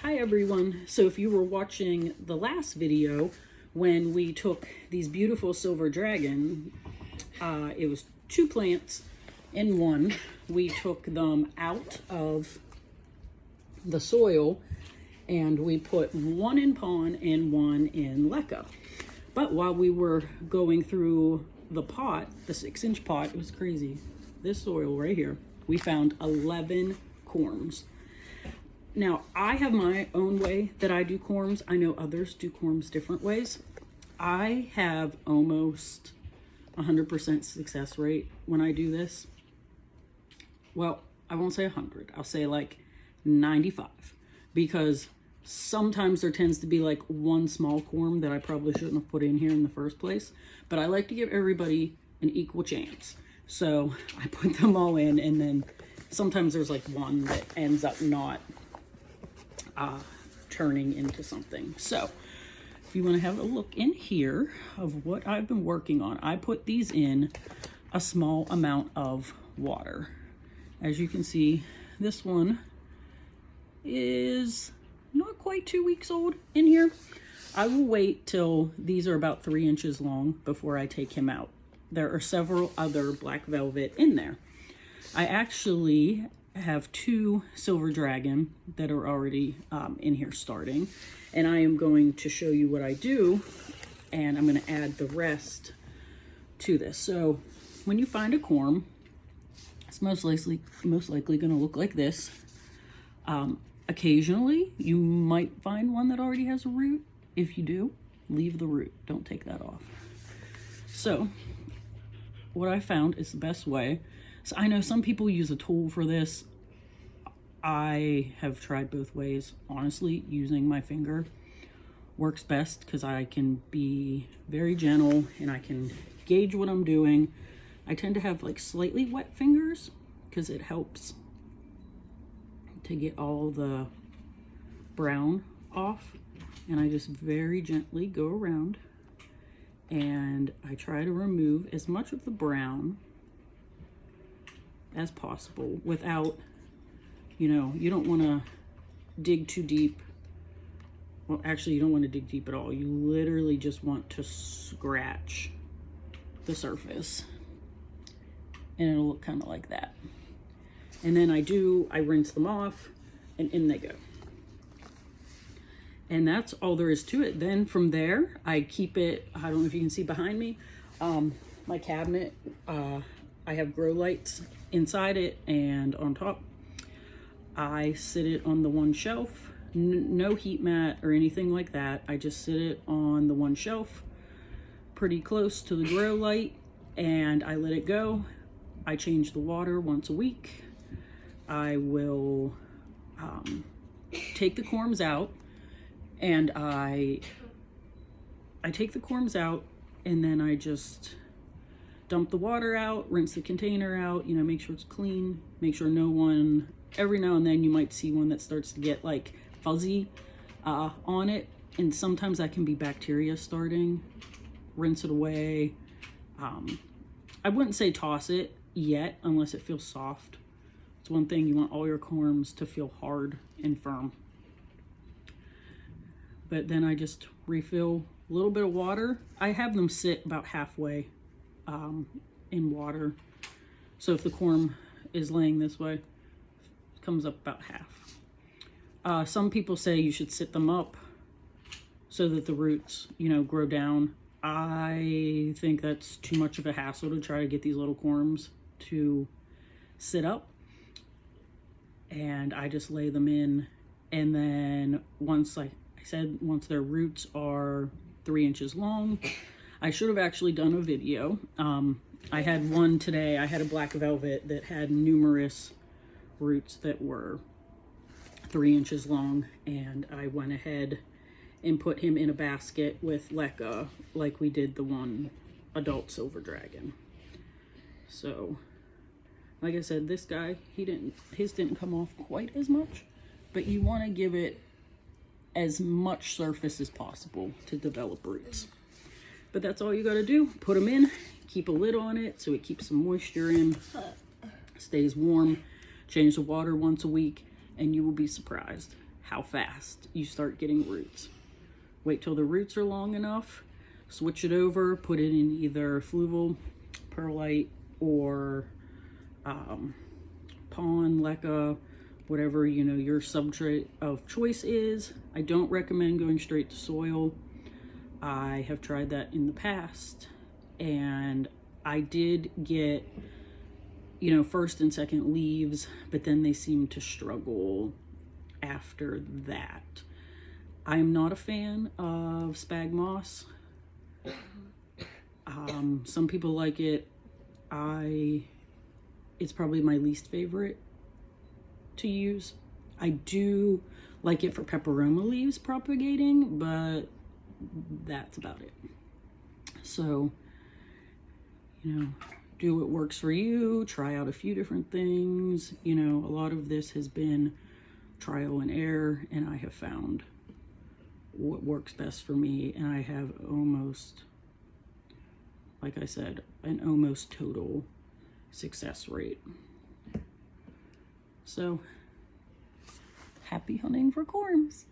Hi everyone. So if you were watching the last video when we took these beautiful silver dragon, it was 2 plants in one. We took them out of the soil and we put one in pon and one in leca. But while we were going through the pot, the 6-inch pot, it was crazy. This soil right here, we found 11 corms. Now, I have my own way that I do corms. I know others do corms different ways. I have almost 100% success rate when I do this. Well, I won't say 100. I'll say like 95, because sometimes there tends to be like one small corm that I probably shouldn't have put in here in the first place. But I like to give everybody an equal chance. So I put them all in, and then sometimes there's like one that ends up not turning into something. So if you want to have a look in here of what I've been working on, I put these in a small amount of water. As you can see, this one is not quite 2 weeks old in here. I will wait till these are about 3 inches long before I take him out. There are several other black velvet in there. I actually have 2 silver dragon that are already in here starting, and I am going to show you what I do, and I'm going to add the rest to this. So when you find a corm, it's most likely going to look like this. Occasionally you might find one that already has a root. If you do, leave the root, don't take that off. So what I found is the best way. So I know some people use a tool for this. I have tried both ways. Honestly, using my finger works best because I can be very gentle and I can gauge what I'm doing. I tend to have like slightly wet fingers because it helps to get all the brown off. And I just very gently go around and I try to remove as much of the brown as possible without, you don't want to dig too deep. Well, actually, you don't want to dig deep at all. You literally just want to scratch the surface and it'll look kind of like that. And then I rinse them off and in they go. And that's all there is to it. Then from there, I keep it, I don't know if you can see behind me, my cabinet, I have grow lights inside it, and on top, I sit it on the one shelf, no heat mat or anything like that. I just sit it on the one shelf, pretty close to the grow light, and I let it go. I change the water once a week. I will take the corms out, and I take the corms out, and then I just dump the water out, rinse the container out, make sure it's clean, make sure every now and then you might see one that starts to get like fuzzy on it, and sometimes that can be bacteria starting. Rinse it away. I wouldn't say toss it yet unless it feels soft. It's one thing, you want all your corms to feel hard and firm. But then I just refill a little bit of water. I have them sit about halfway in water. So if the corm is laying this way, it comes up about half. Some people say you should sit them up so that the roots, grow down. I think that's too much of a hassle to try to get these little corms to sit up. And I just lay them in, and then once once their roots are 3 inches long, I should have actually done a video. I had one today. I had a black velvet that had numerous roots that were 3 inches long, and I went ahead and put him in a basket with leca like we did the one adult silver dragon. So like I said, this guy, his didn't come off quite as much, but you want to give it as much surface as possible to develop roots. But that's all you got to do. Put them in, keep a lid on it so it keeps some moisture in, stays warm, change the water once a week, and you will be surprised how fast you start getting roots. Wait till the roots are long enough, switch it over, put it in either fluval, perlite, or pond, leca, whatever, you know, your substrate of choice is. I don't recommend going straight to soil. I have tried that in the past, and I did get, you know, first and second leaves, but then they seem to struggle after that. I'm not a fan of spag moss. Some people like it. It's probably my least favorite to use. I do like it for peperoma leaves propagating, but that's about it. So, you know, do what works for you, try out a few different things. You know, a lot of this has been trial and error, and I have found what works best for me, and I have almost, like I said, an almost total success rate. So, happy hunting for corms.